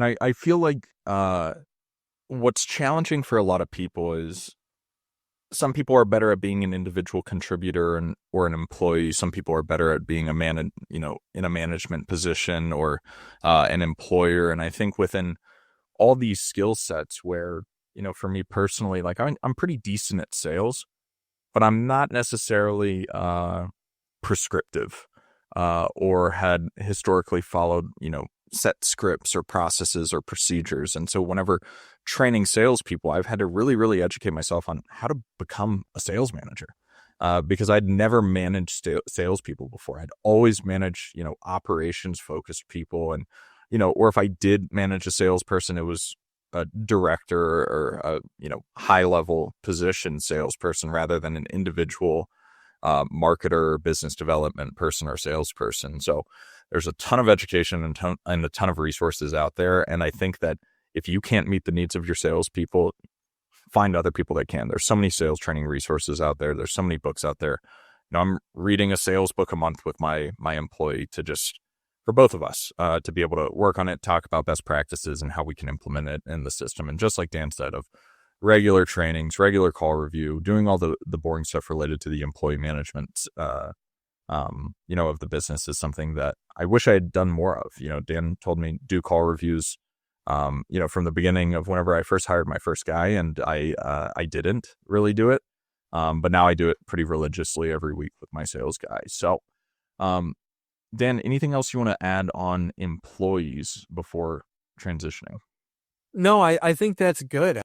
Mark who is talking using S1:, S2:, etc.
S1: And I feel like what's challenging for a lot of people is some people are better at being an individual contributor or an employee. Some people are better at being in a management position or an employer. And I think within all these skill sets where, for me personally, like I'm pretty decent at sales, but I'm not necessarily prescriptive or had historically followed, set scripts or processes or procedures. And so whenever training salespeople, I've had to really, really educate myself on how to become a sales manager. Because I'd never managed salespeople before. I'd always managed, operations focused people. And, or if I did manage a salesperson, it was a director or a, high level position salesperson rather than an individual marketer, business development person, or salesperson. So there's a ton of education and a ton of resources out there. And I think that if you can't meet the needs of your salespeople, find other people that can. There's so many sales training resources out there. There's so many books out there. I'm reading a sales book a month with my employee for both of us, to be able to work on it, talk about best practices and how we can implement it in the system. And just like Dan said, of regular trainings, regular call review, doing all the boring stuff related to the employee management, of the business is something that I wish I had done more of. Dan told me do call reviews, from the beginning of whenever I first hired my first guy, and I didn't really do it. But now I do it pretty religiously every week with my sales guys. So, Dan, anything else you want to add on employees before transitioning?
S2: No, I think that's good.